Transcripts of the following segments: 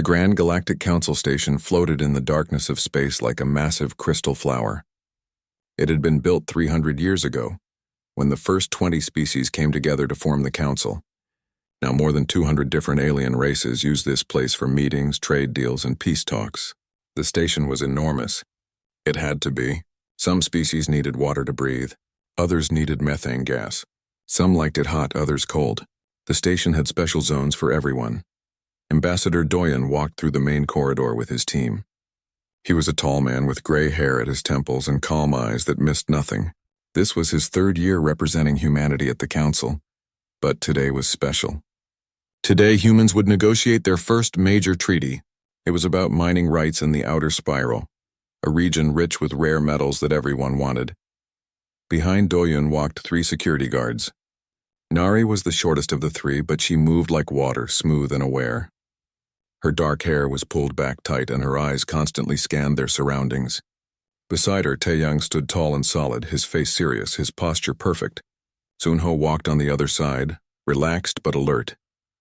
The Grand Galactic Council Station floated in the darkness of space like a massive crystal flower. It had been built 300 years ago, when the first 20 species came together to form the Council. Now more than 200 different alien races use this place for meetings, trade deals, and peace talks. The station was enormous. It had to be. Some species needed water to breathe. Others needed methane gas. Some liked it hot, others cold. The station had special zones for everyone. Ambassador Doyen walked through the main corridor with his team. He was a tall man with gray hair at his temples and calm eyes that missed nothing. This was his third year representing humanity at the Council, but today was special. Today, humans would negotiate their first major treaty. It was about mining rights in the Outer Spiral, a region rich with rare metals that everyone wanted. Behind Doyen walked 3 security guards. Nari was the shortest of the 3, but she moved like water, smooth and aware. Her dark hair was pulled back tight and her eyes constantly scanned their surroundings. Beside her, Taeyang stood tall and solid, his face serious, his posture perfect. Sunho walked on the other side, relaxed but alert,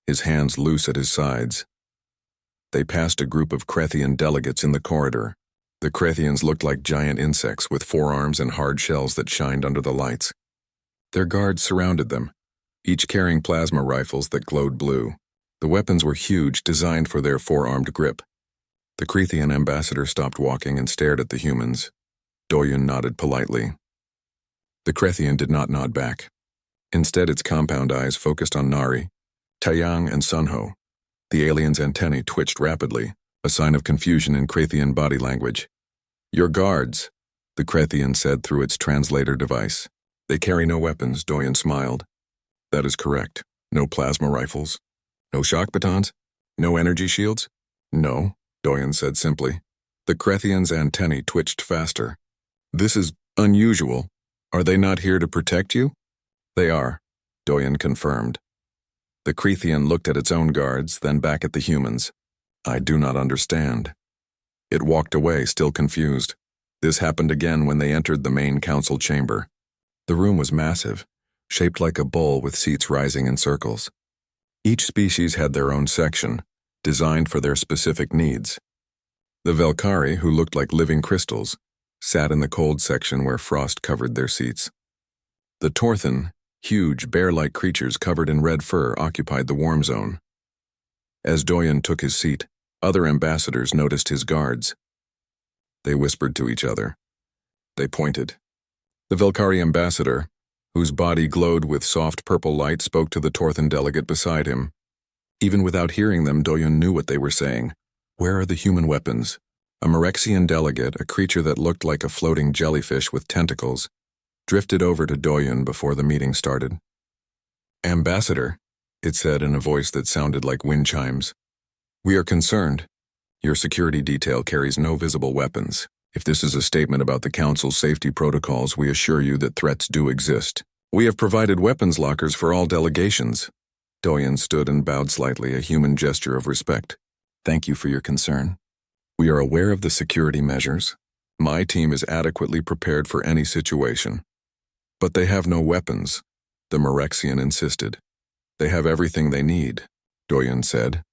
his hands loose at his sides. They passed a group of Krethian delegates in the corridor. The Krethians looked like giant insects with forearms and hard shells that shined under the lights. Their guards surrounded them, each carrying plasma rifles that glowed blue. The weapons were huge, designed for their four-armed grip. The Krethian ambassador stopped walking and stared at the humans. Doyen nodded politely. The Krethian did not nod back. Instead, its compound eyes focused on Nari, Taeyang, and Sunho. The alien's antennae twitched rapidly, a sign of confusion in Krethian body language. "Your guards," the Krethian said through its translator device. "They carry no weapons," Doyen smiled. "That is correct. No plasma rifles. No shock batons? No energy shields?" "No," Doyen said simply. The Krethian's antennae twitched faster. "This is unusual. Are they not here to protect you?" "They are," Doyen confirmed. The Krethian looked at its own guards, then back at the humans. "I do not understand." It walked away, still confused. This happened again when they entered the main council chamber. The room was massive, shaped like a bowl with seats rising in circles. Each species had their own section, designed for their specific needs. The Velkari, who looked like living crystals, sat in the cold section where frost covered their seats. The Torthan, huge bear-like creatures covered in red fur, occupied the warm zone. As Doyen took his seat, other ambassadors noticed his guards. They whispered to each other. They pointed. The Velkari ambassador, whose body glowed with soft purple light, spoke to the Torthan delegate beside him. Even without hearing them, Doyen knew what they were saying. "Where are the human weapons?" A Merexian delegate, a creature that looked like a floating jellyfish with tentacles, drifted over to Doyen before the meeting started. "Ambassador," it said in a voice that sounded like wind chimes, "we are concerned. Your security detail carries no visible weapons. If this is a statement about the Council's safety protocols, we assure you that threats do exist. We have provided weapons lockers for all delegations." Doyen stood and bowed slightly, a human gesture of respect. "Thank you for your concern. We are aware of the security measures. My team is adequately prepared for any situation." "But they have no weapons," the Merexian insisted. "They have everything they need," Doyen said.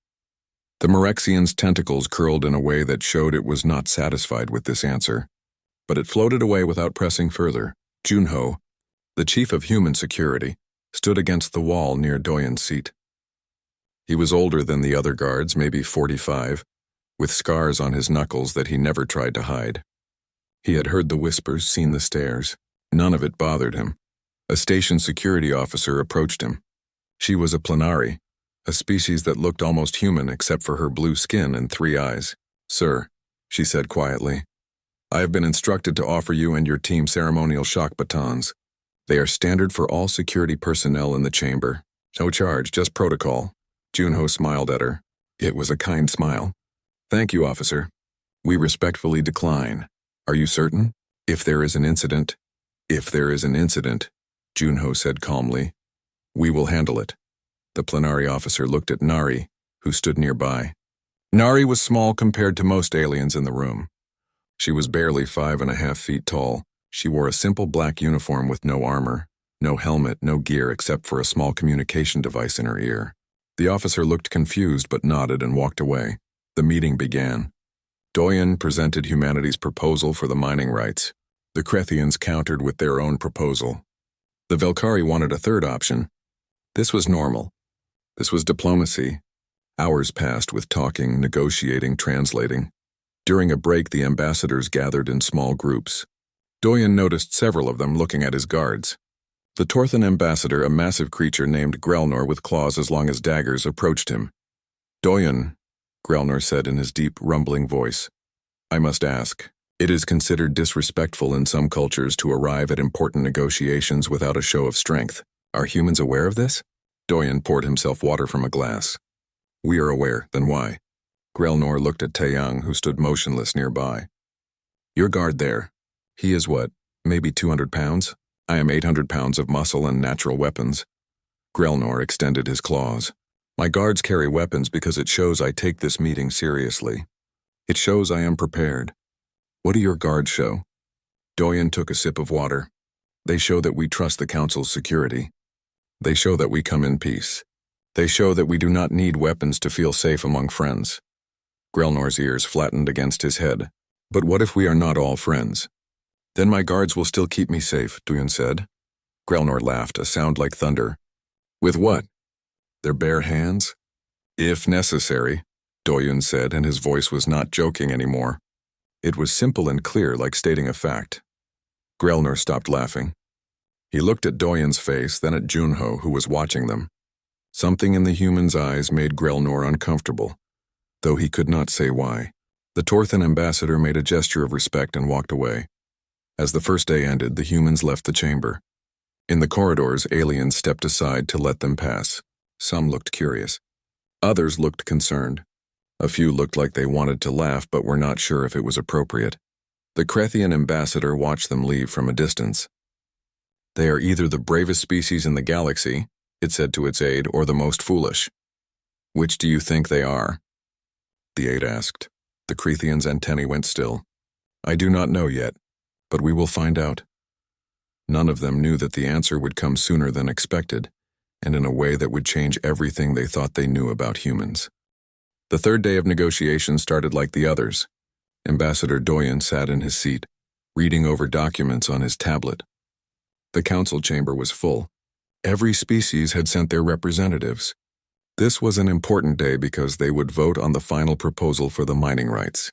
The Merexian's tentacles curled in a way that showed it was not satisfied with this answer, but it floated away without pressing further. Junho, the chief of human security, stood against the wall near Doyen's seat. He was older than the other guards, maybe 45, with scars on his knuckles that he never tried to hide. He had heard the whispers, seen the stares. None of it bothered him. A station security officer approached him. She was a Planari, a species that looked almost human except for her blue skin and 3 eyes. "Sir," she said quietly, "I have been instructed to offer you and your team ceremonial shock batons. They are standard for all security personnel in the chamber. No charge, just protocol." Junho smiled at her. It was a kind smile. "Thank you, officer. We respectfully decline. Are you certain? If there is an incident," Junho said calmly, "we will handle it." The Planari officer looked at Nari, who stood nearby. Nari was small compared to most aliens in the room. She was barely 5.5 feet tall. She wore a simple black uniform with no armor, no helmet, no gear except for a small communication device in her ear. The officer looked confused but nodded and walked away. The meeting began. Doyen presented humanity's proposal for the mining rights. The Krethians countered with their own proposal. The Velkari wanted a third option. This was normal. This was diplomacy. Hours passed with talking, negotiating, translating. During a break, the ambassadors gathered in small groups. Doyen noticed several of them looking at his guards. The Torthan ambassador, a massive creature named Grelnor with claws as long as daggers, approached him. "Doyen," Grelnor said in his deep, rumbling voice, "I must ask. It is considered disrespectful in some cultures to arrive at important negotiations without a show of strength. Are humans aware of this?" Doyen poured himself water from a glass. "We are aware, then why?" Grelnor looked at Taeyang, who stood motionless nearby. "Your guard there. He is what, maybe 200 pounds? I am 800 pounds of muscle and natural weapons." Grelnor extended his claws. "My guards carry weapons because it shows I take this meeting seriously. It shows I am prepared." "What do your guards show?" Doyen took a sip of water. "They show that we trust the Council's security. They show that we come in peace. They show that we do not need weapons to feel safe among friends." Grelnor's ears flattened against his head. "But what if we are not all friends?" "Then my guards will still keep me safe," Doyen said. Grelnor laughed, a sound like thunder. "With what? Their bare hands?" "If necessary," Doyen said, and his voice was not joking anymore. It was simple and clear, like stating a fact. Grelnor stopped laughing. He looked at Doyen's face, then at Junho, who was watching them. Something in the human's eyes made Grelnor uncomfortable, though he could not say why. The Torthan ambassador made a gesture of respect and walked away. As the first day ended, the humans left the chamber. In the corridors, aliens stepped aside to let them pass. Some looked curious. Others looked concerned. A few looked like they wanted to laugh but were not sure if it was appropriate. The Krethian ambassador watched them leave from a distance. "They are either the bravest species in the galaxy," it said to its aide, "or the most foolish. Which do you think they are?" The aide asked. The Krethian's antennae went still. "I do not know yet, but we will find out." None of them knew that the answer would come sooner than expected, and in a way that would change everything they thought they knew about humans. The third day of negotiations started like the others. Ambassador Doyen sat in his seat, reading over documents on his tablet. The council chamber was full. Every species had sent their representatives. This was an important day because they would vote on the final proposal for the mining rights.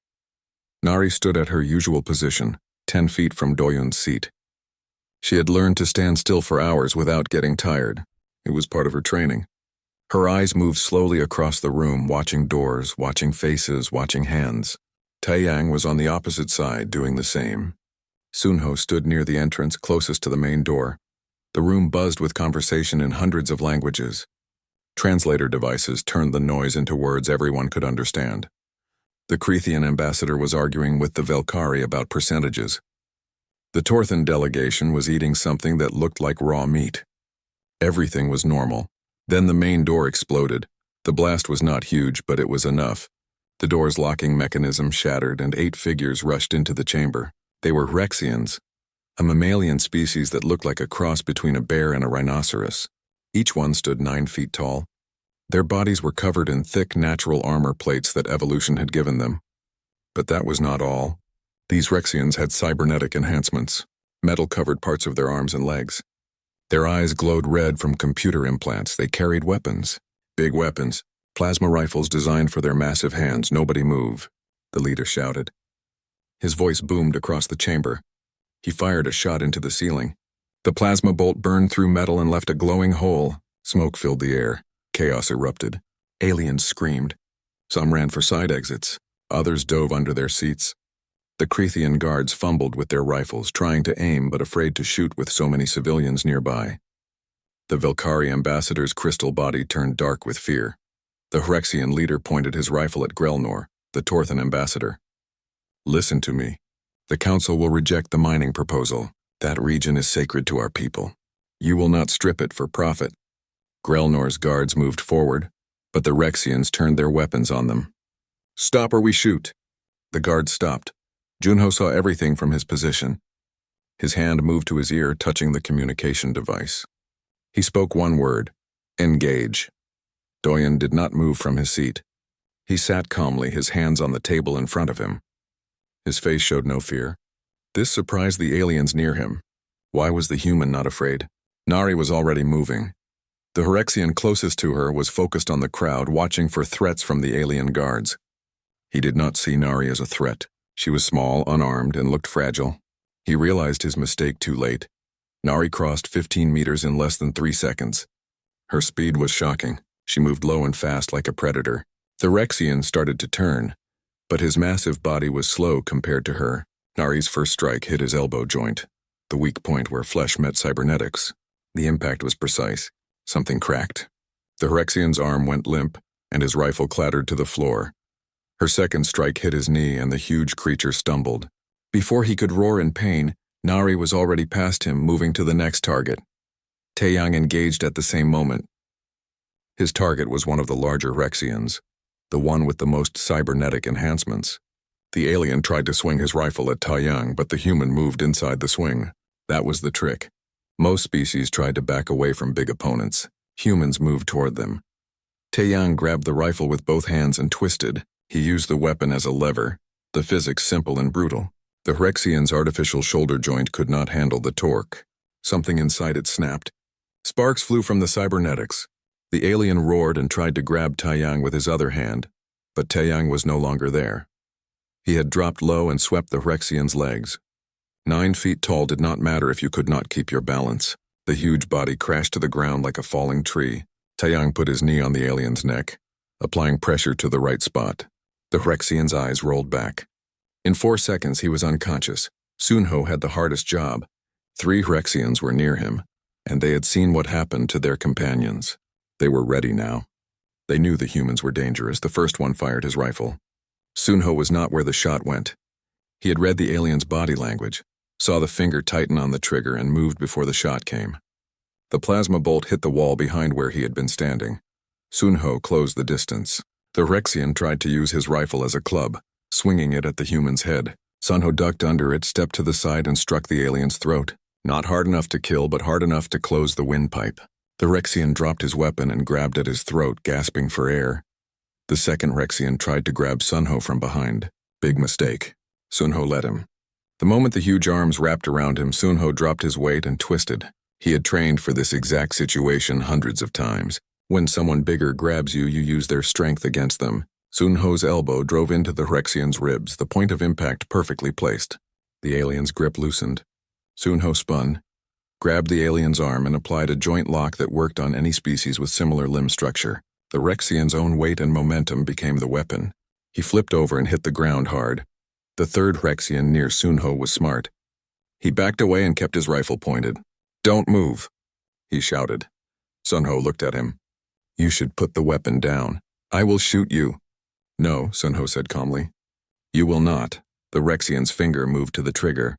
Nari stood at her usual position, 10 feet from Doyen's seat. She had learned to stand still for hours without getting tired. It was part of her training. Her eyes moved slowly across the room, watching doors, watching faces, watching hands. Taeyang was on the opposite side, doing the same. Sunho stood near the entrance, closest to the main door. The room buzzed with conversation in hundreds of languages. Translator devices turned the noise into words everyone could understand. The Krethian ambassador was arguing with the Velkari about percentages. The Torthan delegation was eating something that looked like raw meat. Everything was normal. Then the main door exploded. The blast was not huge, but it was enough. The door's locking mechanism shattered and 8 figures rushed into the chamber. They were Rexians, a mammalian species that looked like a cross between a bear and a rhinoceros. Each one stood 9 feet tall. Their bodies were covered in thick natural armor plates that evolution had given them. But that was not all. These Rexians had cybernetic enhancements, metal-covered parts of their arms and legs. Their eyes glowed red from computer implants. They carried weapons. Big weapons. Plasma rifles designed for their massive hands. "Nobody move," the leader shouted. His voice boomed across the chamber. He fired a shot into the ceiling. The plasma bolt burned through metal and left a glowing hole. Smoke filled the air. Chaos erupted. Aliens screamed. Some ran for side exits. Others dove under their seats. The Krethian guards fumbled with their rifles, trying to aim but afraid to shoot with so many civilians nearby. The Velkari ambassador's crystal body turned dark with fear. The Rexian leader pointed his rifle at Grelnor, the Torthan ambassador. "Listen to me. The council will reject the mining proposal. That region is sacred to our people. You will not strip it for profit." Grelnor's guards moved forward, but the Rexians turned their weapons on them. "Stop or we shoot." The guards stopped. Junho saw everything from his position. His hand moved to his ear, touching the communication device. He spoke one word: engage. Doyen did not move from his seat. He sat calmly, his hands on the table in front of him. His face showed no fear. This surprised the aliens near him. Why was the human not afraid? Nari was already moving. The Hyrexian closest to her was focused on the crowd, watching for threats from the alien guards. He did not see Nari as a threat. She was small, unarmed, and looked fragile. He realized his mistake too late. Nari crossed 15 meters in less than 3 seconds. Her speed was shocking. She moved low and fast like a predator. The Hyrexian started to turn, but his massive body was slow compared to her. Nari's first strike hit his elbow joint, the weak point where flesh met cybernetics. The impact was precise. Something cracked. The Hyrexian's arm went limp, and his rifle clattered to the floor. Her second strike hit his knee, and the huge creature stumbled. Before he could roar in pain, Nari was already past him, moving to the next target. Taeyang engaged at the same moment. His target was one of the larger Hyrexians, the one with the most cybernetic enhancements. The alien tried to swing his rifle at Taeyang, but the human moved inside the swing. That was the trick. Most species tried to back away from big opponents. Humans moved toward them. Taeyang grabbed the rifle with both hands and twisted. He used the weapon as a lever, the physics simple and brutal. The Hyrexian's artificial shoulder joint could not handle the torque. Something inside it snapped. Sparks flew from the cybernetics. The alien roared and tried to grab Taeyang with his other hand, but Taeyang was no longer there. He had dropped low and swept the Hyrexian's legs. 9 feet tall did not matter if you could not keep your balance. The huge body crashed to the ground like a falling tree. Taeyang put his knee on the alien's neck, applying pressure to the right spot. The Hyrexian's eyes rolled back. In 4 seconds, he was unconscious. Sunho had the hardest job. 3 Hyrexians were near him, and they had seen what happened to their companions. They were ready now. They knew the humans were dangerous. The first one fired his rifle. Sunho was not where the shot went. He had read the alien's body language, saw the finger tighten on the trigger, and moved before the shot came. The plasma bolt hit the wall behind where he had been standing. Sunho closed the distance. The Hyrexian tried to use his rifle as a club, swinging it at the human's head. Sunho ducked under it, stepped to the side, and struck the alien's throat. Not hard enough to kill, but hard enough to close the windpipe. The Hyrexian dropped his weapon and grabbed at his throat, gasping for air. The second Hyrexian tried to grab Sunho from behind. Big mistake. Sunho let him. The moment the huge arms wrapped around him, Sunho dropped his weight and twisted. He had trained for this exact situation hundreds of times. When someone bigger grabs you, you use their strength against them. Sunho's elbow drove into the Hyrexian's ribs, the point of impact perfectly placed. The alien's grip loosened. Sunho spun, grabbed the alien's arm, and applied a joint lock that worked on any species with similar limb structure. The Hyrexian's own weight and momentum became the weapon. He flipped over and hit the ground hard. The third Hyrexian near Sunho was smart. He backed away and kept his rifle pointed. "Don't move," he shouted. Sunho looked at him. "You should put the weapon down. I will shoot you." "No," Sunho said calmly. "You will not." The Hyrexian's finger moved to the trigger.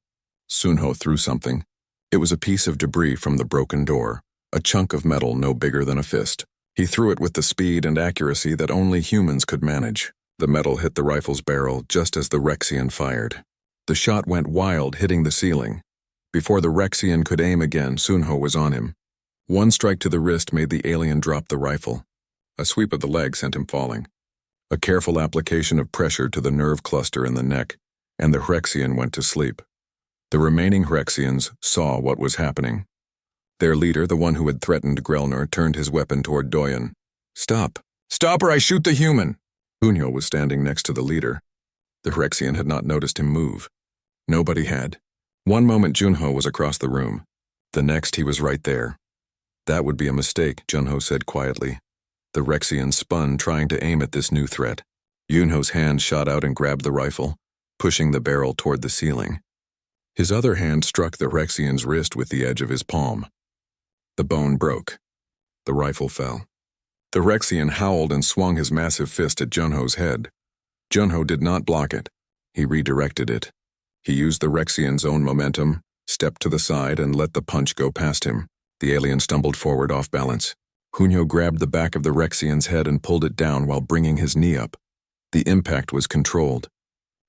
Sunho threw something. It was a piece of debris from the broken door, a chunk of metal no bigger than a fist. He threw it with the speed and accuracy that only humans could manage. The metal hit the rifle's barrel just as the Hyrexian fired. The shot went wild, hitting the ceiling. Before the Hyrexian could aim again, Sunho was on him. One strike to the wrist made the alien drop the rifle. A sweep of the leg sent him falling. A careful application of pressure to the nerve cluster in the neck, and the Hyrexian went to sleep. The remaining Hyrexians saw what was happening. Their leader, the one who had threatened Grelnor, turned his weapon toward Doyen. "Stop! Stop or I shoot the human!" Hunyo was standing next to the leader. The Hyrexian had not noticed him move. Nobody had. One moment Junho was across the room. The next he was right there. "That would be a mistake," Junho said quietly. The Hyrexian spun, trying to aim at this new threat. Junho's hand shot out and grabbed the rifle, pushing the barrel toward the ceiling. His other hand struck the Hyrexian's wrist with the edge of his palm. The bone broke. The rifle fell. The Hyrexian howled and swung his massive fist at Junho's head. Junho did not block it. He redirected it. He used the Hyrexian's own momentum, stepped to the side, and let the punch go past him. The alien stumbled forward off balance. Hunyo grabbed the back of the Hyrexian's head and pulled it down while bringing his knee up. The impact was controlled.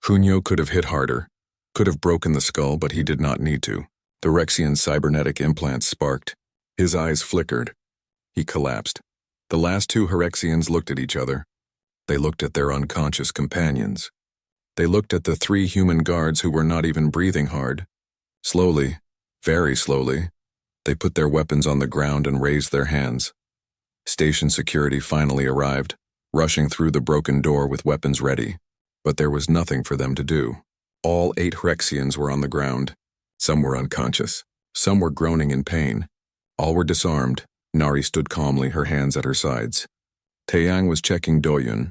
Hunyo could have hit harder, could have broken the skull, but he did not need to. The Hyrexian's cybernetic implants sparked. His eyes flickered. He collapsed. The last 2 Hyrexians looked at each other. They looked at their unconscious companions. They looked at the 3 human guards who were not even breathing hard. Slowly, very slowly, they put their weapons on the ground and raised their hands. Station security finally arrived, rushing through the broken door with weapons ready. But there was nothing for them to do. All 8 Rexians were on the ground. Some were unconscious. Some were groaning in pain. All were disarmed. Nari stood calmly, her hands at her sides. Taeyang was checking Doyun,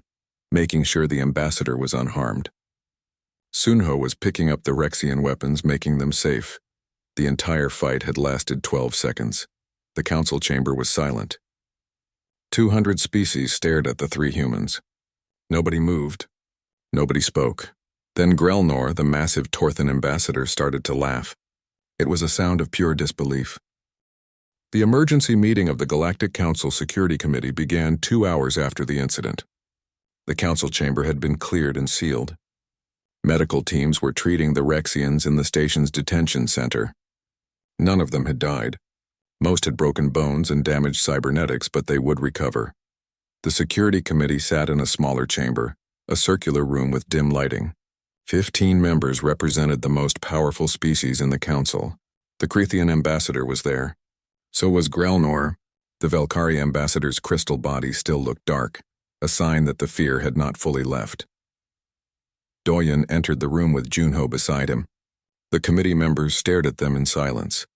making sure the ambassador was unharmed. Sunho was picking up the Rexian weapons, making them safe. The entire fight had lasted 12 seconds. The council chamber was silent. 200 species stared at the 3 humans. Nobody moved. Nobody spoke. Then Grelnor, the massive Torthan ambassador, started to laugh. It was a sound of pure disbelief. The emergency meeting of the Galactic Council Security Committee began 2 hours after the incident. The council chamber had been cleared and sealed. Medical teams were treating the Rexians in the station's detention center. None of them had died. Most had broken bones and damaged cybernetics, but they would recover. The security committee sat in a smaller chamber, a circular room with dim lighting. 15 members represented the most powerful species in the council. The Krethian ambassador was there. So was Grelnor. The Velkari ambassador's crystal body still looked dark, a sign that the fear had not fully left. Doyun entered the room with Junho beside him. The committee members stared at them in silence.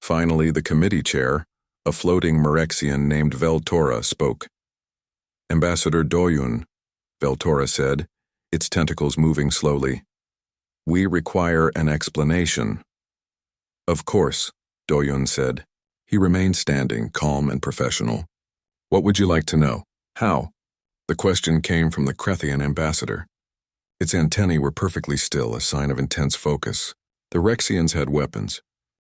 Finally, the committee chair, a floating Merexian named Veltora, spoke. "Ambassador Doyun," Veltora said, its tentacles moving slowly. "We require an explanation." "Of course," Doyun said. He remained standing, calm and professional. "What would you like to know? How?" The question came from the Krethian ambassador. Its antennae were perfectly still, a sign of intense focus. The Rexians had weapons.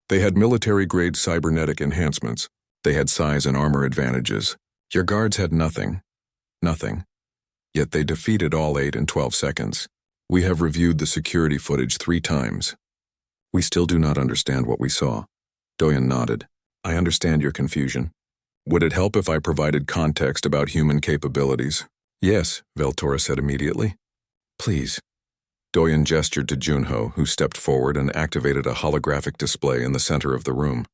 They had military-grade cybernetic enhancements. They had size and armor advantages. Your guards had nothing. Nothing. Yet they defeated all 8 in 12 seconds. We have reviewed the security footage 3 times. We still do not understand what we saw. Doyun nodded. I understand your confusion. Would it help if I provided context about human capabilities? Yes, Veltora said immediately. Please. Doyun gestured to Junho, who stepped forward and activated a holographic display in the center of the room.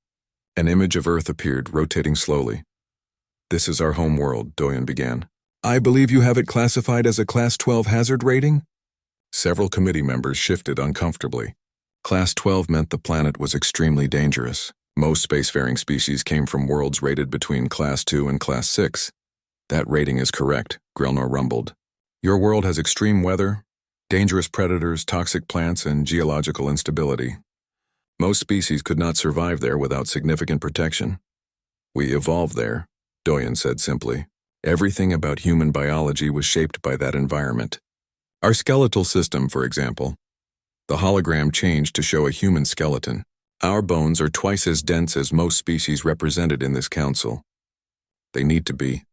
An image of Earth appeared, rotating slowly. This is our home world, Doyun began. I believe you have it classified as a Class 12 hazard rating? Several committee members shifted uncomfortably. Class 12 meant the planet was extremely dangerous. Most spacefaring species came from worlds rated between Class 2 and Class 6. That rating is correct, Grelnor rumbled. Your world has extreme weather, dangerous predators, toxic plants, and geological instability. Most species could not survive there without significant protection. We evolved there, Doyun said simply. Everything about human biology was shaped by that environment. Our skeletal system, for example. The hologram changed to show a human skeleton. Our bones are twice as dense as most species represented in this council. They need to be.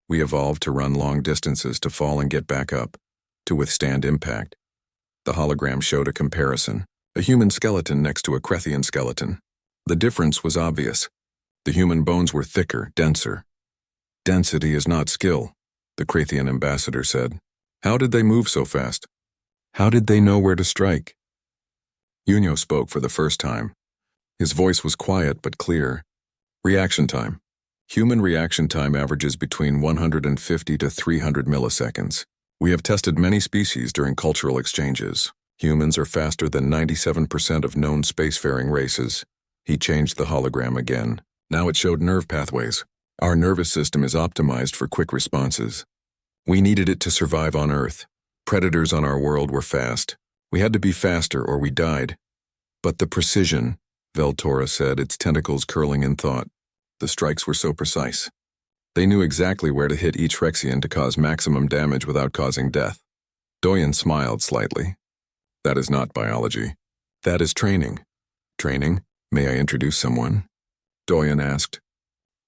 We evolved to run long distances, to fall and get back up, to withstand impact. The hologram showed a comparison, a human skeleton next to a Krethian skeleton. The difference was obvious. The human bones were thicker, denser. Density is not skill, the Krethian ambassador said. How did they move so fast? How did they know where to strike? Junho spoke for the first time. His voice was quiet but clear. Reaction time. Human reaction time averages between 150 to 300 milliseconds. We have tested many species during cultural exchanges. Humans are faster than 97% of known spacefaring races. He changed the hologram again. Now it showed nerve pathways. Our nervous system is optimized for quick responses. We needed it to survive on Earth. Predators on our world were fast. We had to be faster or we died. But the precision, Veltora said, its tentacles curling in thought. The strikes were so precise. They knew exactly where to hit each Rexian to cause maximum damage without causing death. Doyun smiled slightly. That is not biology. That is training. Training? May I introduce someone? Doyun asked.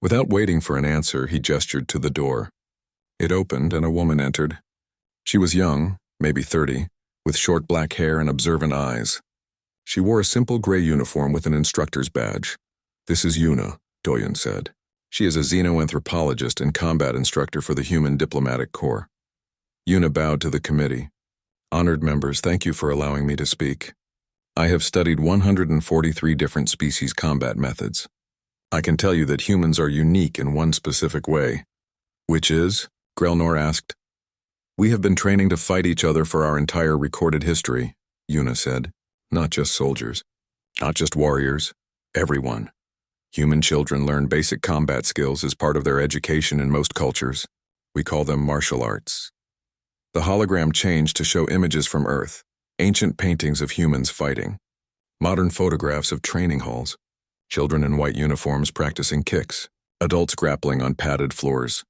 Without waiting for an answer, he gestured to the door. It opened and a woman entered. She was young, maybe 30, with short black hair and observant eyes. She wore a simple gray uniform with an instructor's badge. This is Yuna, Doyun said. She is a xenoanthropologist and combat instructor for the Human Diplomatic Corps. Yuna bowed to the committee. Honored members, thank you for allowing me to speak. I have studied 143 different species combat methods. I can tell you that humans are unique in one specific way. Which is? Grelnor asked. We have been training to fight each other for our entire recorded history, Yuna said. Not just soldiers. Not just warriors. Everyone. Human children learn basic combat skills as part of their education in most cultures. We call them martial arts. The hologram changed to show images from Earth, ancient paintings of humans fighting, modern photographs of training halls, children in white uniforms practicing kicks, adults grappling on padded floors.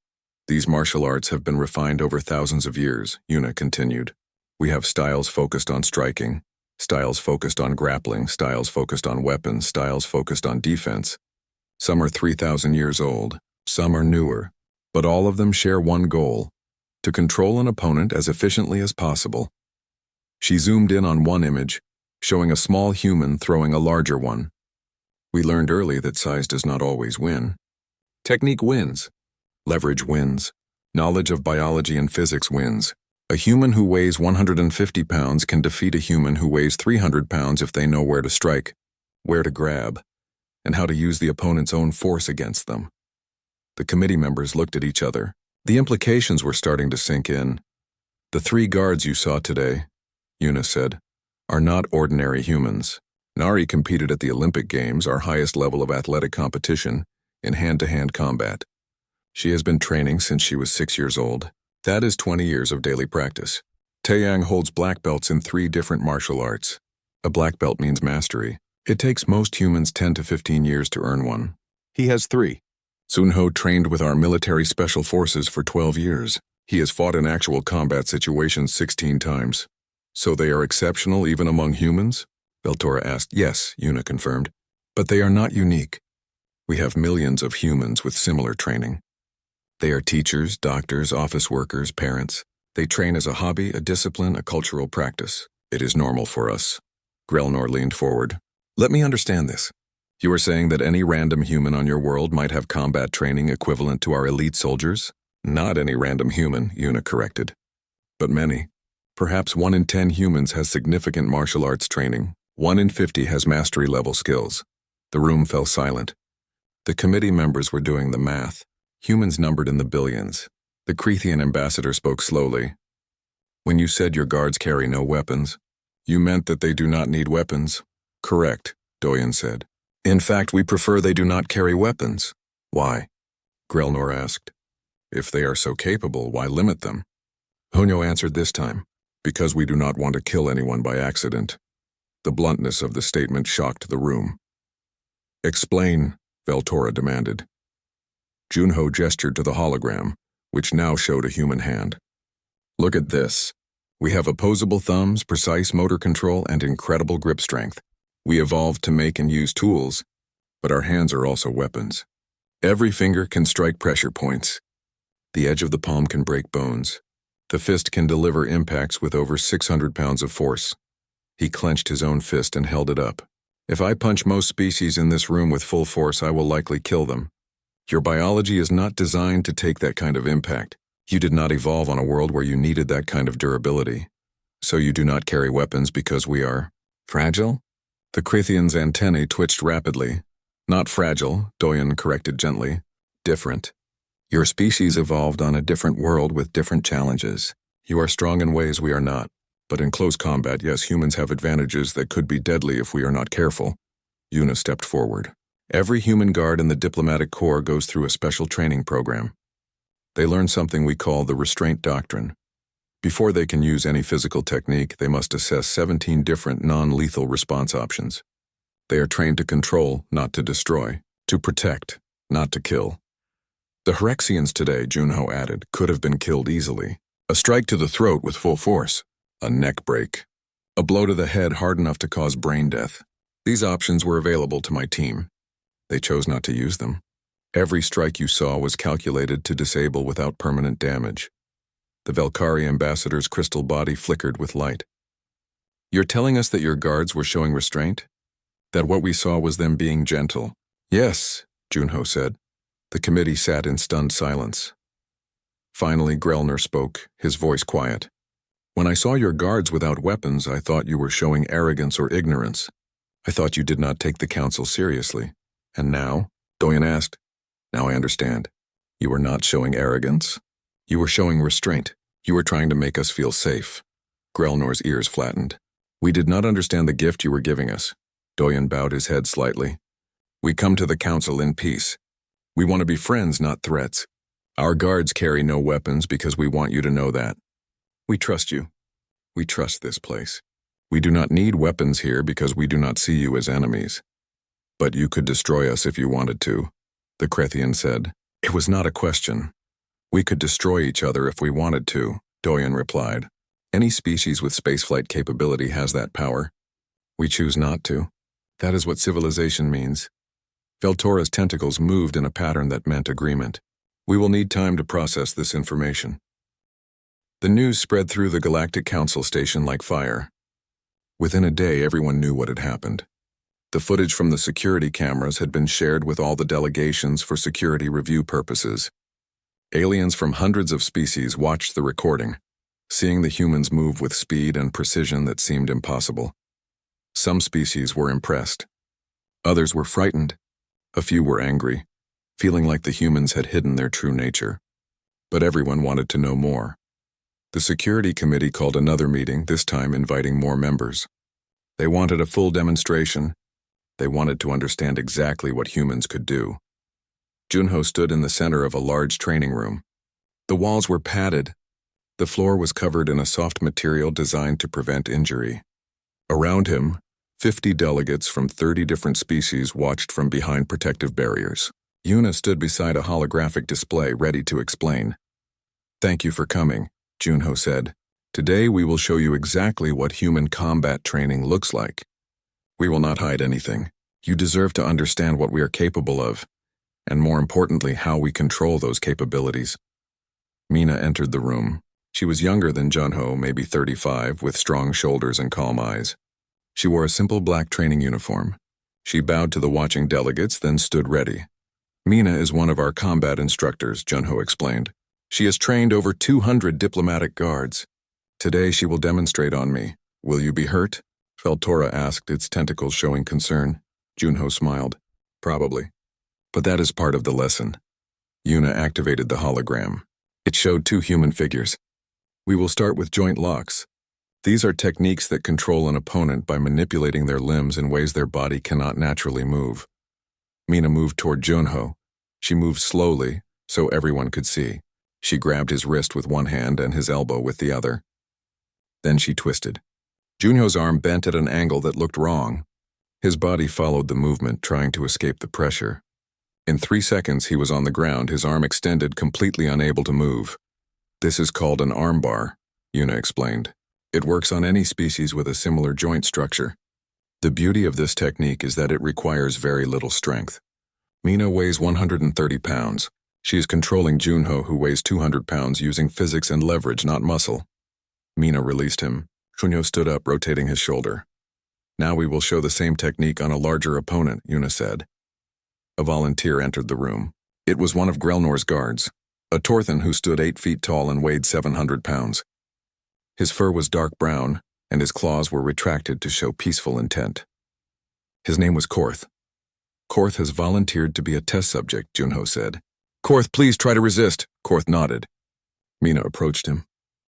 These martial arts have been refined over thousands of years, Yuna continued. We have styles focused on striking, styles focused on grappling, styles focused on weapons, styles focused on defense. Some are 3,000 years old, some are newer, but all of them share one goal: to control an opponent as efficiently as possible. She zoomed in on one image, showing a small human throwing a larger one. We learned early that size does not always win. Technique wins. Leverage wins. Knowledge of biology and physics wins. A human who weighs 150 pounds can defeat a human who weighs 300 pounds if they know where to strike, where to grab, and how to use the opponent's own force against them. The committee members looked at each other. The implications were starting to sink in. The 3 guards you saw today, Yuna said, are not ordinary humans. Nari competed at the Olympic Games, our highest level of athletic competition, in hand-to-hand combat. She has been training since she was 6 years old. That is 20 years of daily practice. Taeyang holds black belts in 3 different martial arts. A black belt means mastery. It takes most humans 10 to 15 years to earn one. He has 3. Sunho trained with our military special forces for 12 years. He has fought in actual combat situations 16 times. So they are exceptional even among humans? Veltora asked. Yes, Yuna confirmed. But they are not unique. We have millions of humans with similar training. They are teachers, doctors, office workers, parents. They train as a hobby, a discipline, a cultural practice. It is normal for us. Grelnor leaned forward. Let me understand this. You are saying that any random human on your world might have combat training equivalent to our elite soldiers? Not any random human, Yuna corrected. But many. Perhaps 1 in 10 humans has significant martial arts training. 1 in 50 has mastery-level skills. The room fell silent. The committee members were doing the math. Humans numbered in the billions. The Crethean ambassador spoke slowly. When you said your guards carry no weapons, you meant that they do not need weapons? Correct, Doyen said. In fact, we prefer they do not carry weapons. Why? Grelnor asked. If they are so capable, why limit them? Honyo answered this time. Because we do not want to kill anyone by accident. The bluntness of the statement shocked the room. Explain, Veltora demanded. Junho gestured to the hologram, which now showed a human hand. Look at this. We have opposable thumbs, precise motor control, and incredible grip strength. We evolved to make and use tools, but our hands are also weapons. Every finger can strike pressure points. The edge of the palm can break bones. The fist can deliver impacts with over 600 pounds of force. He clenched his own fist and held it up. If I punch most species in this room with full force, I will likely kill them. Your biology is not designed to take that kind of impact. You did not evolve on a world where you needed that kind of durability. So you do not carry weapons because we are fragile? The Crethean's antennae twitched rapidly. Not fragile, Doyen corrected gently. Different. Your species evolved on a different world with different challenges. You are strong in ways we are not. But in close combat, yes, humans have advantages that could be deadly if we are not careful. Yuna stepped forward. Every human guard in the diplomatic corps goes through a special training program. They learn something we call the restraint doctrine. Before they can use any physical technique, they must assess 17 different non-lethal response options. They are trained to control, not to destroy, to protect, not to kill. The Hyrexians today, Junho added, could have been killed easily. A strike to the throat with full force. A neck break. A blow to the head hard enough to cause brain death. These options were available to my team. They chose not to use them. Every strike you saw was calculated to disable without permanent damage. The Velkari ambassador's crystal body flickered with light. You're telling us that your guards were showing restraint? That what we saw was them being gentle? Yes, Junho said. The committee sat in stunned silence. Finally, Grelner spoke, his voice quiet. When I saw your guards without weapons, I thought you were showing arrogance or ignorance. I thought you did not take the council seriously. And now? Doyen asked. Now I understand. You were not showing arrogance. You were showing restraint. You were trying to make us feel safe. Grelnor's ears flattened. We did not understand the gift you were giving us. Doyen bowed his head slightly. We come to the council in peace. We want to be friends, not threats. Our guards carry no weapons because we want you to know that. We trust you. We trust this place. We do not need weapons here because we do not see you as enemies. But you could destroy us if you wanted to, the Krethian said. It was not a question. We could destroy each other if we wanted to, Doyen replied. Any species with spaceflight capability has that power. We choose not to. That is what civilization means. Veltora's tentacles moved in a pattern that meant agreement. We will need time to process this information. The news spread through the Galactic Council station like fire. Within a day, everyone knew what had happened. The footage from the security cameras had been shared with all the delegations for security review purposes. Aliens from hundreds of species watched the recording, seeing the humans move with speed and precision that seemed impossible. Some species were impressed. Others were frightened. A few were angry, feeling like the humans had hidden their true nature. But everyone wanted to know more. The security committee called another meeting, this time inviting more members. They wanted a full demonstration. They wanted to understand exactly what humans could do. Junho stood in the center of a large training room. The walls were padded. The floor was covered in a soft material designed to prevent injury. Around him, 50 delegates from 30 different species watched from behind protective barriers. Yuna stood beside a holographic display ready to explain. Thank you for coming, Junho said. Today we will show you exactly what human combat training looks like. We will not hide anything. You deserve to understand what we are capable of, and more importantly, how we control those capabilities. Mina entered the room. She was younger than Junho, maybe 35, with strong shoulders and calm eyes. She wore a simple black training uniform. She bowed to the watching delegates, then stood ready. Mina is one of our combat instructors, Junho explained. She has trained over 200 diplomatic guards. Today she will demonstrate on me. Will you be hurt? Veltora asked, its tentacles showing concern. Junho smiled. Probably. But that is part of the lesson. Yuna activated the hologram. It showed 2 human figures. We will start with joint locks. These are techniques that control an opponent by manipulating their limbs in ways their body cannot naturally move. Mina moved toward Junho. She moved slowly, so everyone could see. She grabbed his wrist with one hand and his elbow with the other. Then she twisted. Junho's arm bent at an angle that looked wrong. His body followed the movement, trying to escape the pressure. In 3 seconds, he was on the ground, his arm extended, completely unable to move. This is called an armbar, Yuna explained. It works on any species with a similar joint structure. The beauty of this technique is that it requires very little strength. Mina weighs 130 pounds. She is controlling Junho, who weighs 200 pounds, using physics and leverage, not muscle. Mina released him. Junho stood up, rotating his shoulder. Now we will show the same technique on a larger opponent, Yuna said. A volunteer entered the room. It was one of Grelnor's guards, a Torthan who stood 8 feet tall and weighed 700 pounds. His fur was dark brown, and his claws were retracted to show peaceful intent. His name was Korth. Korth has volunteered to be a test subject, Junho said. Korth, please try to resist. Korth nodded. Mina approached him.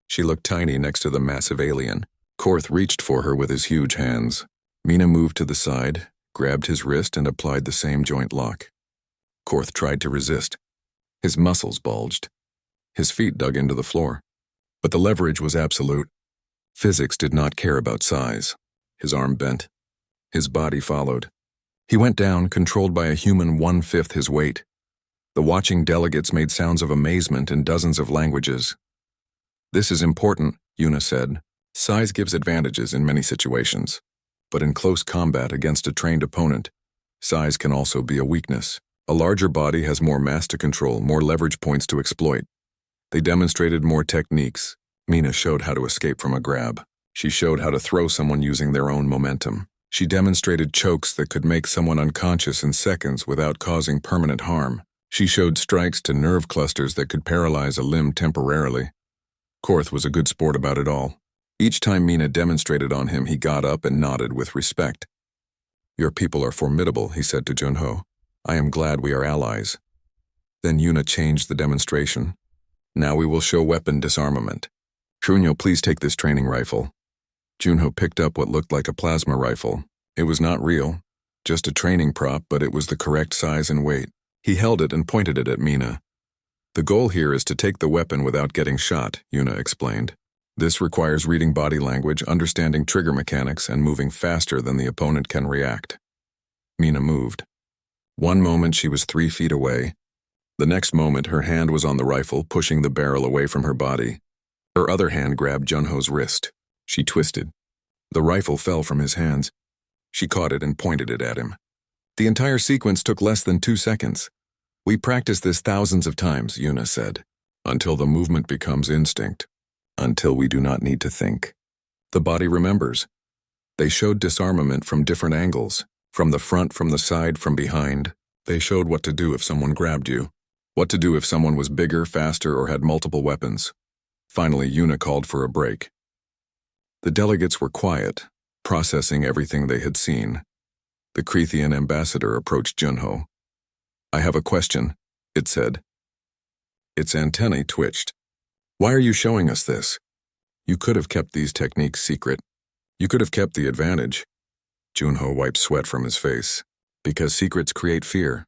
She looked tiny next to the massive alien. Korth reached for her with his huge hands. Mina moved to the side, grabbed his wrist, and applied the same joint lock. Korth tried to resist. His muscles bulged. His feet dug into the floor. But the leverage was absolute. Physics did not care about size. His arm bent. His body followed. He went down, controlled by a human 1/5 his weight. The watching delegates made sounds of amazement in dozens of languages. This is important, Yuna said. Size gives advantages in many situations. But in close combat against a trained opponent, size can also be a weakness. A larger body has more mass to control, more leverage points to exploit. They demonstrated more techniques. Mina showed how to escape from a grab. She showed how to throw someone using their own momentum. She demonstrated chokes that could make someone unconscious in seconds without causing permanent harm. She showed strikes to nerve clusters that could paralyze a limb temporarily. Korth was a good sport about it all. Each time Mina demonstrated on him, he got up and nodded with respect. "Your people are formidable," he said to Junho. "I am glad we are allies." Then Yuna changed the demonstration. "Now we will show weapon disarmament. Junho, please take this training rifle." Junho picked up what looked like a plasma rifle. It was not real, just a training prop, but it was the correct size and weight. He held it and pointed it at Mina. "The goal here is to take the weapon without getting shot," Yuna explained. "This requires reading body language, understanding trigger mechanics, and moving faster than the opponent can react." Mina moved. One moment she was 3 feet away. The next moment her hand was on the rifle, pushing the barrel away from her body. Her other hand grabbed Junho's wrist. She twisted. The rifle fell from his hands. She caught it and pointed it at him. The entire sequence took less than 2 seconds. "We practiced this thousands of times," Yuna said, "until the movement becomes instinct, until we do not need to think. The body remembers." They showed disarmament from different angles, from the front, from the side, from behind. They showed what to do if someone grabbed you, what to do if someone was bigger, faster, or had multiple weapons. Finally, Yuna called for a break. The delegates were quiet, processing everything they had seen. The Crethean ambassador approached Junho. "I have a question," it said. Its antennae twitched. "Why are you showing us this? You could have kept these techniques secret. You could have kept the advantage." Junho wiped sweat from his face. "Because secrets create fear.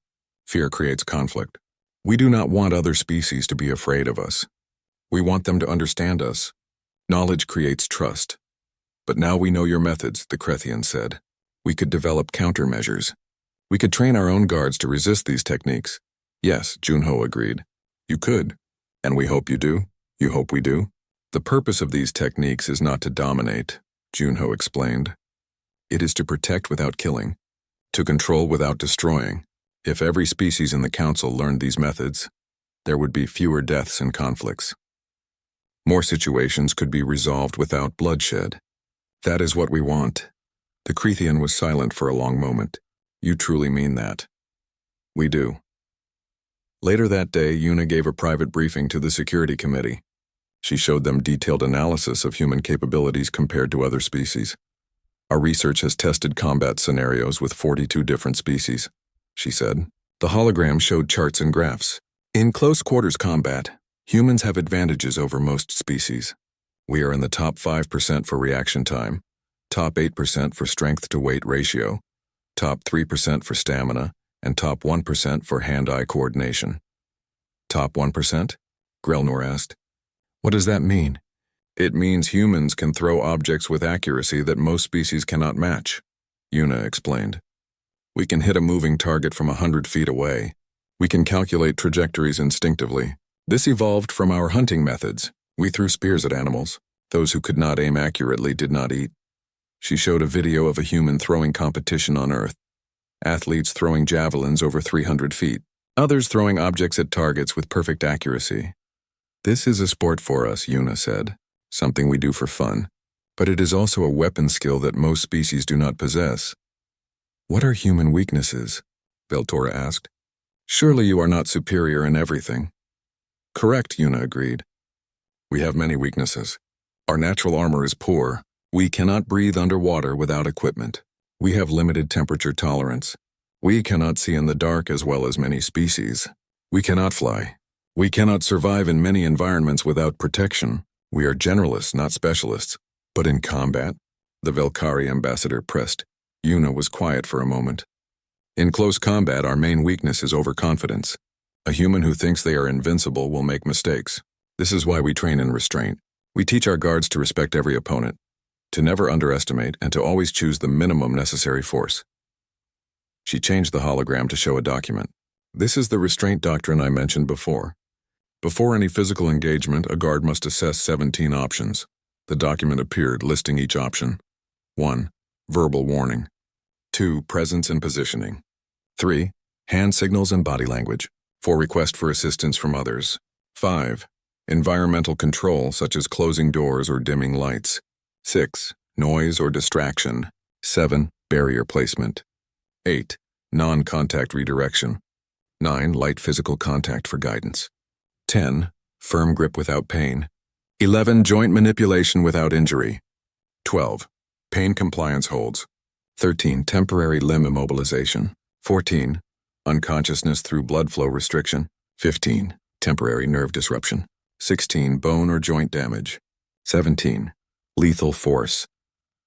Fear creates conflict. We do not want other species to be afraid of us. We want them to understand us. Knowledge creates trust. But now we know your methods," the Crethean said. "We could develop countermeasures. We could train our own guards to resist these techniques." "Yes," Junho agreed. "You could. And we hope you do. You hope we do." "The purpose of these techniques is not to dominate," Junho explained. "It is to protect without killing, to control without destroying. If every species in the Council learned these methods, there would be fewer deaths and conflicts. More situations could be resolved without bloodshed. That is what we want." The Crethean was silent for a long moment. "You truly mean that?" "We do." Later that day, Yuna gave a private briefing to the Security Committee. She showed them detailed analysis of human capabilities compared to other species. "Our research has tested combat scenarios with 42 different species," she said. The hologram showed charts and graphs. "In close quarters combat, humans have advantages over most species. We are in the top 5% for reaction time, top 8% for strength-to-weight ratio, top 3% for stamina, and top 1% for hand-eye coordination." "Top 1%? Grelnor asked. "What does that mean?" "It means humans can throw objects with accuracy that most species cannot match," Yuna explained. "We can hit a moving target from 100 feet away. We can calculate trajectories instinctively. This evolved from our hunting methods. We threw spears at animals. Those who could not aim accurately did not eat." She showed a video of a human throwing competition on Earth. Athletes throwing javelins over 300 feet. Others throwing objects at targets with perfect accuracy. "This is a sport for us," Yuna said. "Something we do for fun. But it is also a weapon skill that most species do not possess." "What are human weaknesses?" Veltora asked. "Surely you are not superior in everything." "Correct," Yuna agreed. "We have many weaknesses. Our natural armor is poor. We cannot breathe underwater without equipment. We have limited temperature tolerance. We cannot see in the dark as well as many species. We cannot fly. We cannot survive in many environments without protection. We are generalists, not specialists. But in combat," the Velkari ambassador pressed. Yuna was quiet for a moment. "In close combat, our main weakness is overconfidence. A human who thinks they are invincible will make mistakes. This is why we train in restraint. We teach our guards to respect every opponent, to never underestimate, and to always choose the minimum necessary force." She changed the hologram to show a document. "This is the restraint doctrine I mentioned before. Before any physical engagement, a guard must assess 17 options." The document appeared, listing each option. 1. Verbal warning. 2. Presence and positioning. 3. Hand signals and body language. 4. Request for assistance from others. 5. Environmental control, such as closing doors or dimming lights. 6. Noise or distraction. 7. Barrier placement. 8. Non-contact redirection. 9. Light physical contact for guidance. 10. Firm grip without pain. 11. Joint manipulation without injury. 12. Pain compliance holds. 13. Temporary limb immobilization. 14. Unconsciousness through blood flow restriction. 15. Temporary nerve disruption. 16. Bone or joint damage. 17. Lethal force.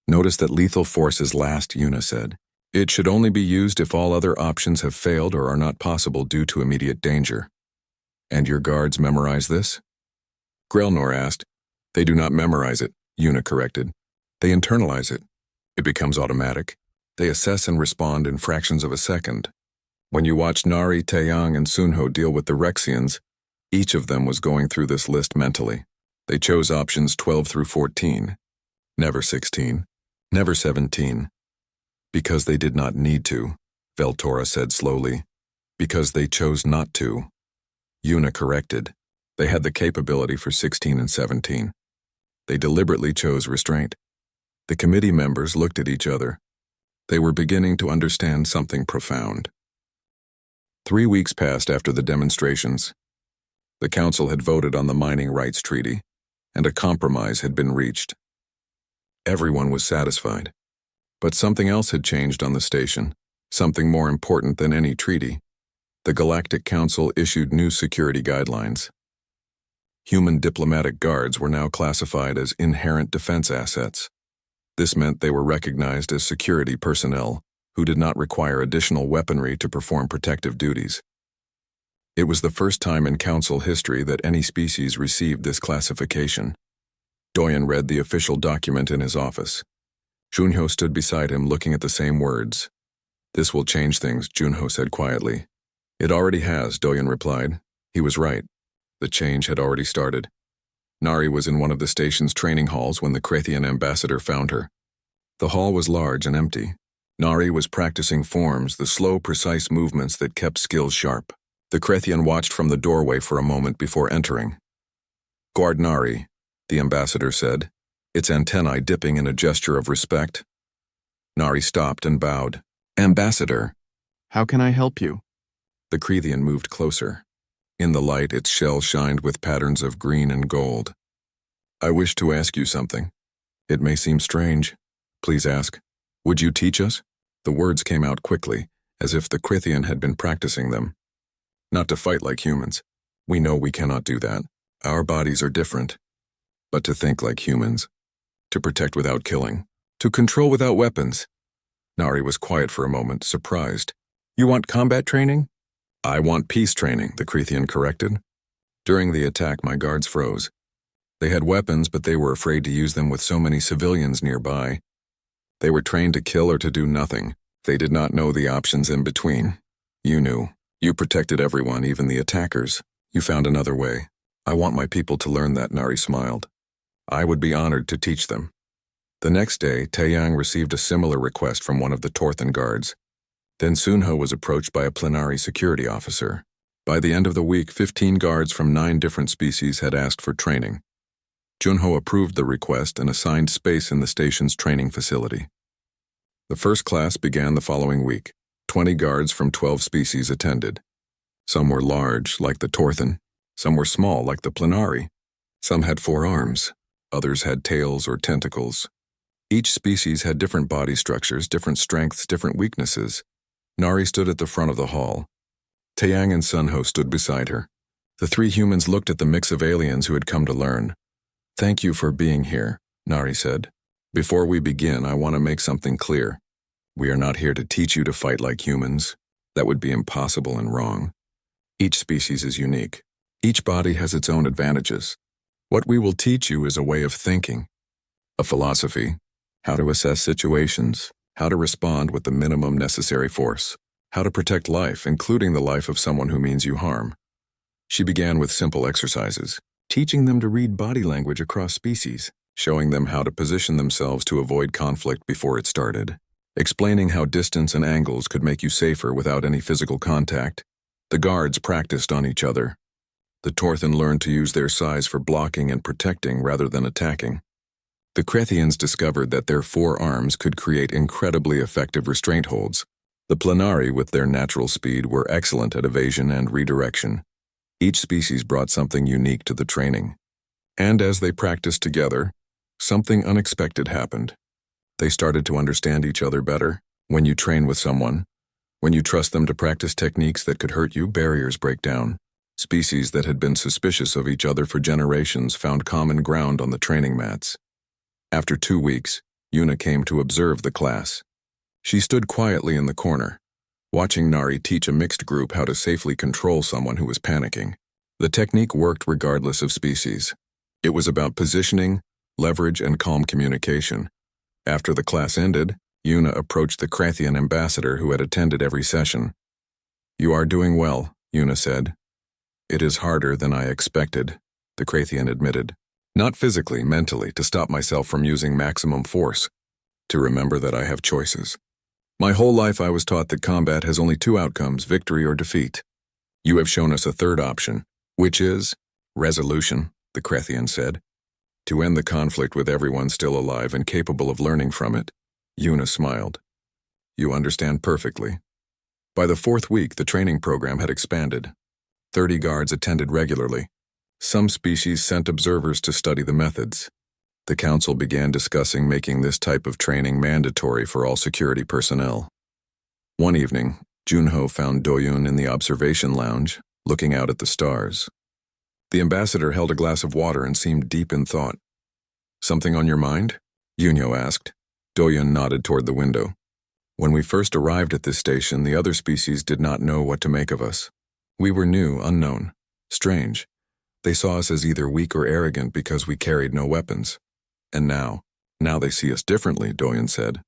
Notice that lethal force is last, Yuna said. It should only be used if all other options have failed or are not possible due to immediate danger. And your guards memorize this? Grelnor asked. They do not memorize it, Yuna corrected. They internalize it. It becomes automatic. They assess and respond in fractions of a second. When you watched Nari, Taeyang, and Sunho deal with the Rexians, each of them was going through this list mentally. They chose options 12 through 14. Never 16. Never 17. Because they did not need to, Veltora said slowly. Because they chose not to. Yuna corrected. They had the capability for 16 and 17. They deliberately chose restraint. The committee members looked at each other. They were beginning to understand something profound. 3 weeks passed after the demonstrations. The council had voted on the Mining Rights Treaty, and a compromise had been reached. Everyone was satisfied. But something else had changed on the station, something more important than any treaty. The Galactic Council issued new security guidelines. Human diplomatic guards were now classified as inherent defense assets. This meant they were recognized as security personnel who did not require additional weaponry to perform protective duties. It was the first time in Council history that any species received this classification. Doyen read the official document in his office. Junho stood beside him looking at the same words. This will change things, Junho said quietly. It already has, Doyen replied. He was right. The change had already started. Nari was in one of the station's training halls when the Krathian ambassador found her. The hall was large and empty. Nari was practicing forms, the slow, precise movements that kept skills sharp. The Krathian watched from the doorway for a moment before entering. Guard Nari, the ambassador said, its antennae dipping in a gesture of respect. Nari stopped and bowed. Ambassador. How can I help you? The Krathian moved closer. In the light, its shell shined with patterns of green and gold. I wish to ask you something. It may seem strange. Please ask. Would you teach us? The words came out quickly, as if the Krathian had been practicing them. Not to fight like humans. We know we cannot do that. Our bodies are different. But to think like humans. To protect without killing. To control without weapons. Nari was quiet for a moment, surprised. You want combat training? I want peace training, the Krathian corrected. During the attack, my guards froze. They had weapons, but they were afraid to use them with so many civilians nearby. They were trained to kill or to do nothing. They did not know the options in between. You knew. You protected everyone, even the attackers. You found another way. I want my people to learn that, Nari smiled. I would be honored to teach them. The next day, Taeyang received a similar request from one of the Torthan guards. Then Sunho was approached by a plenary security officer. By the end of the week, 15 guards from 9 different species had asked for training. Junho approved the request and assigned space in the station's training facility. The first class began the following week. 20 guards from 12 species attended. Some were large, like the Torthan. Some were small, like the Plenari. Some had 4 arms. Others had tails or tentacles. Each species had different body structures, different strengths, different weaknesses. Nari stood at the front of the hall. Taeyang and Sunho stood beside her. The 3 humans looked at the mix of aliens who had come to learn. Thank you for being here, Nari said. Before we begin, I want to make something clear. We are not here to teach you to fight like humans. That would be impossible and wrong. Each species is unique. Each body has its own advantages. What we will teach you is a way of thinking, a philosophy, how to assess situations, how to respond with the minimum necessary force, how to protect life, including the life of someone who means you harm. She began with simple exercises, teaching them to read body language across species, showing them how to position themselves to avoid conflict before it started, explaining how distance and angles could make you safer without any physical contact. The guards practiced on each other. The Torthan learned to use their size for blocking and protecting rather than attacking. The Krathians discovered that their 4 arms could create incredibly effective restraint holds. The Planari, with their natural speed, were excellent at evasion and redirection. Each species brought something unique to the training. And as they practiced together, something unexpected happened. They started to understand each other better. When you train with someone, when you trust them to practice techniques that could hurt you, barriers break down. Species that had been suspicious of each other for generations found common ground on the training mats. After 2 weeks, Yuna came to observe the class. She stood quietly in the corner, watching Nari teach a mixed group how to safely control someone who was panicking. The technique worked regardless of species. It was about positioning, leverage, and calm communication. After the class ended, Yuna approached the Krathian ambassador who had attended every session. "You are doing well," Yuna said. "It is harder than I expected," the Krathian admitted. "Not physically, mentally, to stop myself from using maximum force, to remember that I have choices. My whole life I was taught that combat has only 2 outcomes, victory or defeat. You have shown us a third option, which is resolution," the Krathian said. "To end the conflict with everyone still alive and capable of learning from it." Yuna smiled. "You understand perfectly." By the 4th week, the training program had expanded. 30 guards attended regularly. Some species sent observers to study the methods. The council began discussing making this type of training mandatory for all security personnel. One evening, Junho found Doyun in the observation lounge, looking out at the stars. The ambassador held a glass of water and seemed deep in thought. "Something on your mind?" Junho asked. Doyun nodded toward the window. "When we first arrived at this station, the other species did not know what to make of us. We were new, unknown, strange. They saw us as either weak or arrogant because we carried no weapons. And now they see us differently," Doyun said.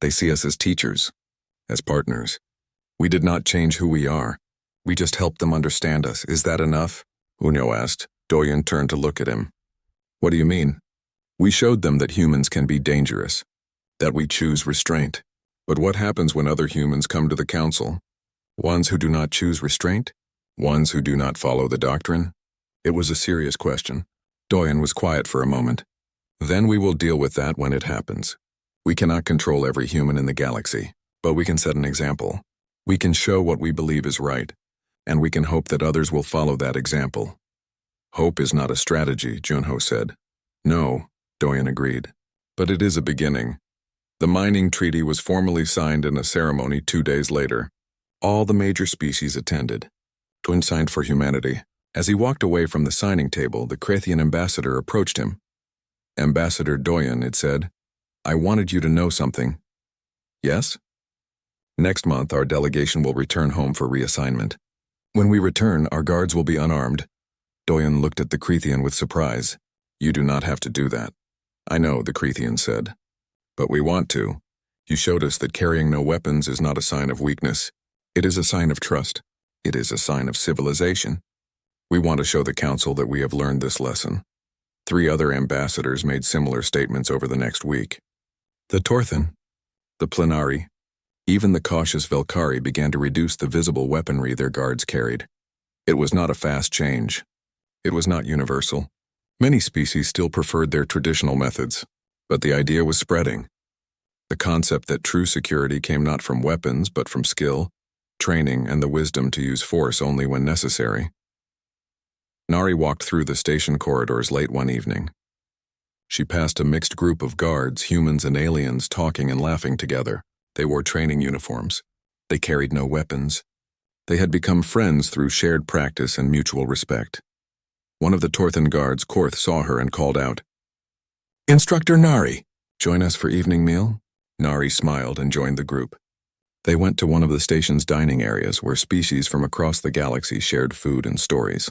"They see us as teachers, as partners. We did not change who we are. We just helped them understand us. Is that enough?" Junho asked. Doyun turned to look at him. "What do you mean?" "We showed them that humans can be dangerous, that we choose restraint. But what happens when other humans come to the council? Ones who do not choose restraint? Ones who do not follow the doctrine?" It was a serious question. Doyun was quiet for a moment. "Then we will deal with that when it happens. We cannot control every human in the galaxy, but we can set an example. We can show what we believe is right, and we can hope that others will follow that example." "Hope is not a strategy," Junho said. "No," Doyun agreed. "But it is a beginning." The mining treaty was formally signed in a ceremony 2 days later. All the major species attended. Twin signed for humanity. As he walked away from the signing table, the Krathian ambassador approached him. "Ambassador Doyun," it said, "I wanted you to know something." "Yes?" "Next month, our delegation will return home for reassignment. When we return, our guards will be unarmed." Doyun looked at the Krathian with surprise. "You do not have to do that." "I know," the Krathian said. "But we want to. You showed us that carrying no weapons is not a sign of weakness. It is a sign of trust. It is a sign of civilization. We want to show the council that we have learned this lesson." 3 other ambassadors made similar statements over the next week. The Torthan, the Planari, even the cautious Velkari began to reduce the visible weaponry their guards carried. It was not a fast change. It was not universal. Many species still preferred their traditional methods, but the idea was spreading. The concept that true security came not from weapons but from skill, training, and the wisdom to use force only when necessary. Nari walked through the station corridors late one evening. She passed a mixed group of guards, humans and aliens, talking and laughing together. They wore training uniforms. They carried no weapons. They had become friends through shared practice and mutual respect. One of the Torthan guards, Korth, saw her and called out, "Instructor Nari, join us for evening meal?" Nari smiled and joined the group. They went to one of the station's dining areas where species from across the galaxy shared food and stories.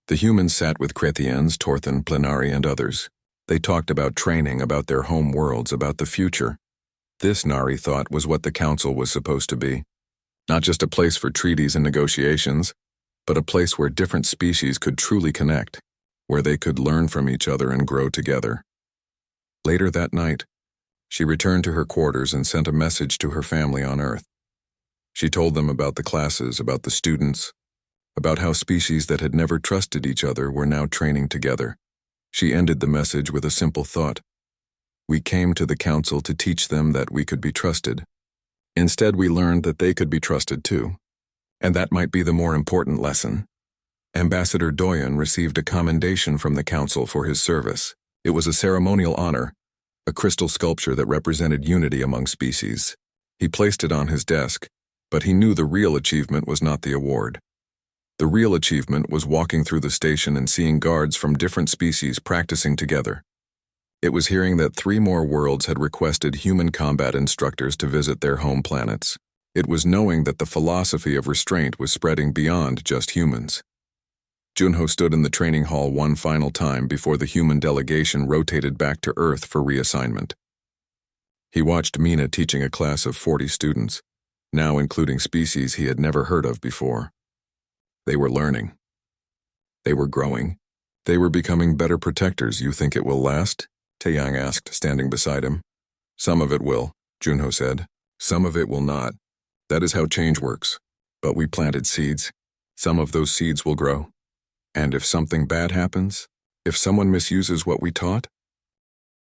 The humans sat with Krathians, Torthan, Planari, and others. They talked about training, about their home worlds, about the future. This, Nari thought, was what the council was supposed to be. Not just a place for treaties and negotiations, but a place where different species could truly connect, where they could learn from each other and grow together. Later that night, she returned to her quarters and sent a message to her family on Earth. She told them about the classes, about the students, about how species that had never trusted each other were now training together. She ended the message with a simple thought. We came to the council to teach them that we could be trusted. Instead, we learned that they could be trusted too. And that might be the more important lesson. Ambassador Doyen received a commendation from the council for his service. It was a ceremonial honor, a crystal sculpture that represented unity among species. He placed it on his desk, but he knew the real achievement was not the award. The real achievement was walking through the station and seeing guards from different species practicing together. It was hearing that 3 more worlds had requested human combat instructors to visit their home planets. It was knowing that the philosophy of restraint was spreading beyond just humans. Junho stood in the training hall one final time before the human delegation rotated back to Earth for reassignment. He watched Mina teaching a class of 40 students, now including species he had never heard of before. They were learning. They were growing. They were becoming better protectors. You think it will last? Taeyang asked, standing beside him. Some of it will, Junho said. Some of it will not. That is how change works. But we planted seeds. Some of those seeds will grow. And if something bad happens, if someone misuses what we taught,